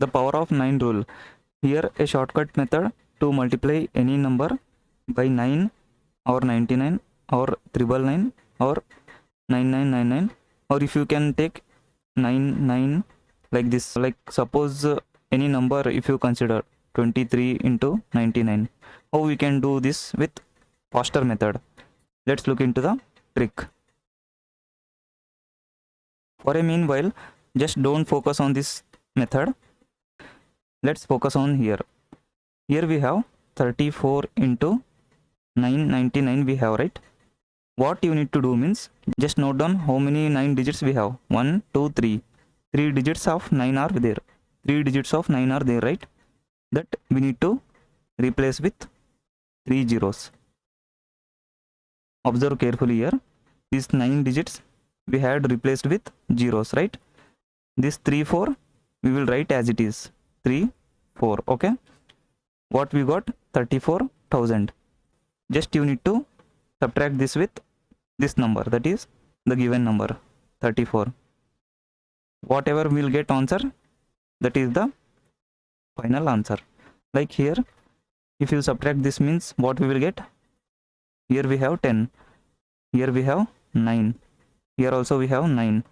the power of 9 rule. Here a shortcut method to multiply any number by 9 or 99 or 999 or 9999, or if you can take 99 like this, like suppose any number if you consider 23 into 99, how we can do this with faster method. Let's look into the trick. For a meanwhile, just don't focus on this method. Let's focus on here. Here we have 34 into 999 we have, right? What you need to do means just note down how many 9 digits we have. 1 2 3. 3 digits of 9 are there. 3 digits of 9 are there, right? That we need to replace with 3 zeros. Observe carefully here. These 9 digits we had replaced with zeros, right? This 3 4 we will write as it is. 3 4. Okay, what we got? 34,000. Just you need to subtract this with this number, that is the given number 34. Whatever we'll get answer, that is the final answer. Like here, if you subtract this means what we will get? Here we have 10, here we have 9, here also we have 9,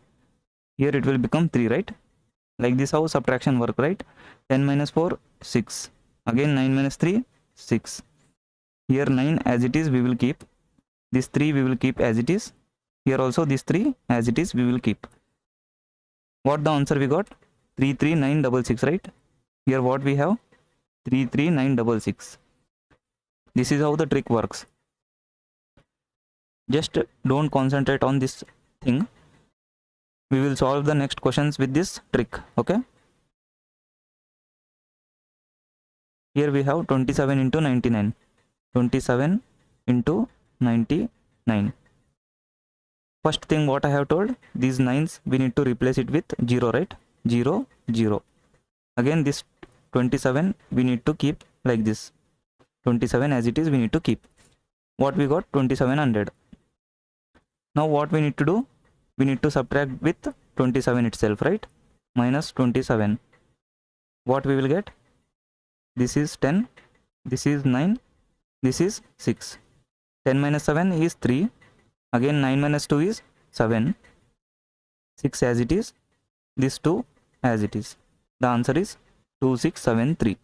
here it will become 3, right? Like this how subtraction work, right? 10 minus 4 6, again 9 minus 3 6. Here 9 as it is we will keep, this 3 we will keep as it is, here also this 3 as it is we will keep. What the answer we got? 33966, right? Here what we have? 33966. This is how the trick works. Just don't concentrate on this thing. We will solve the next questions with this trick. Okay, here we have 27 into 99. 27 into 99. First thing what I have told, these 9s we need to replace it with 0, right? 0 0. Again this 27 we need to keep like this. 27 as it is we need to keep. What we got? 2700. Now what we need to do? We need to subtract with 27 itself, right? Minus 27. What we will get? This is 10, this is 9, this is 6. 10 minus 7 is 3. Again 9 minus 2 is 7. 6 as it is, this 2 as it is. The answer is 2673.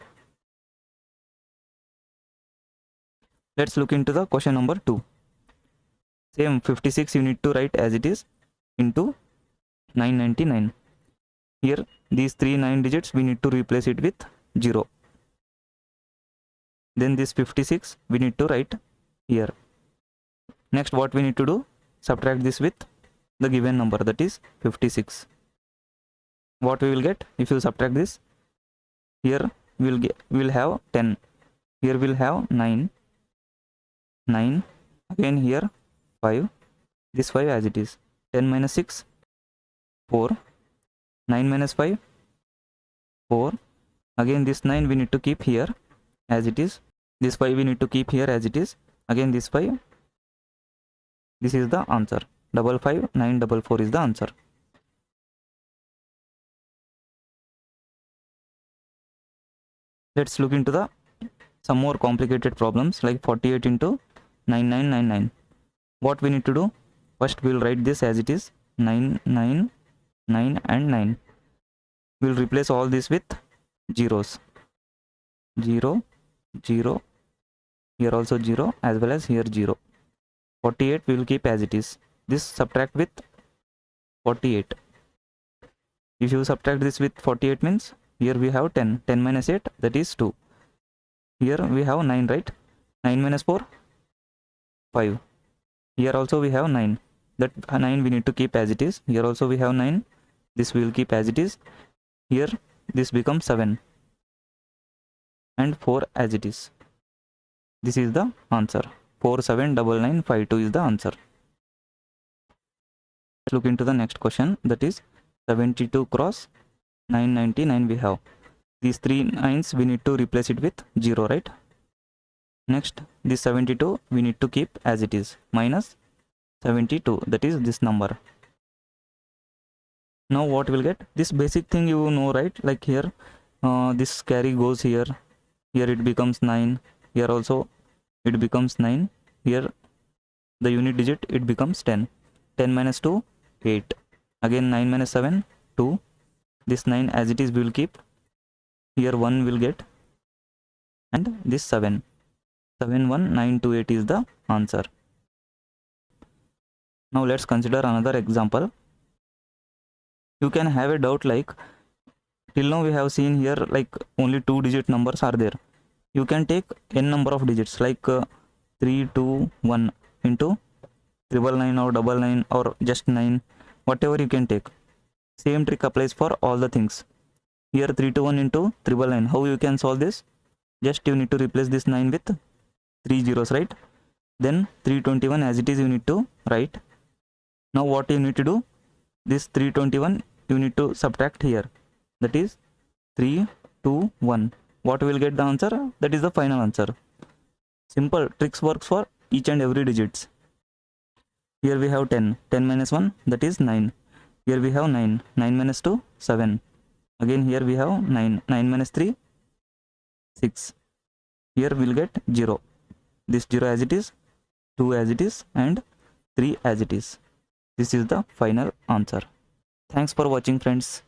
Let's look into the question number 2. Same 56 you need to write as it is into 999. Here these 3 9 digits we need to replace it with 0. Then this 56 we need to write here. Next what we need to do? Subtract this with the given number, that is 56. What we will get if you subtract this? Here we'll have 10. Here we'll have 9. 9. Again here 5. This 5 as it is. 10 minus 6 4. 9 minus 5 4. Again this 9 we need to keep here as it is. This 5 we need to keep here as it is. Again this 5. This is the answer. 55944 is the answer. Let's look into the some more complicated problems like 48 into 9999. What we need to do? First we will write this as it is. 9 9 9 and 9. We will replace all this with zeros. 0 0. Here also 0 as well as here 0. 48 we will keep as it is. This subtract with 48. If you subtract this with 48 means here we have 10. 10 minus 8, that is 2. Here we have 9, right? 9 minus 4 5. Here also we have 9. That 9 we need to keep as it is. Here also we have 9. This we will keep as it is. Here this becomes 7 and 4 as it is. This is the answer. 479952 is the answer. Let's look into the next question, that is 72 cross 999 we have. These 3 9s we need to replace it with 0, right? Next this 72 we need to keep as it is, minus 72, that is this number. Now what we'll get? This basic thing you know, right? Like here this carry goes here. Here it becomes 9. Here also it becomes 9. Here the unit digit it becomes 10. 10 minus 2, 8. Again 9 minus 7, 2. This 9 as it is we will keep. Here 1 will get, and this 7. 71928 is the answer. Now let's consider another example. You can have a doubt like, till now we have seen here like only 2 digit numbers are there. You can take n number of digits like 3, 2, 1 into 999 or 99 or just 9, whatever you can take. Same trick applies for all the things. Here 321 into 999. How you can solve this? Just you need to replace this 9 with 3 zeros, right? Then 321 as it is you need to write. Now what you need to do? This 321 you need to subtract here. That is 3, 2, 1. What will get the answer? That is the final answer. Simple tricks works for each and every digits. Here we have 10. 10 minus 1, that is 9. Here we have 9. 9 minus 2, 7. Again here we have 9. 9 minus 3, 6. Here we'll get 0. This 0 as it is, 2 as it is, and 3 as it is. This is the final answer. Thanks for watching, friends.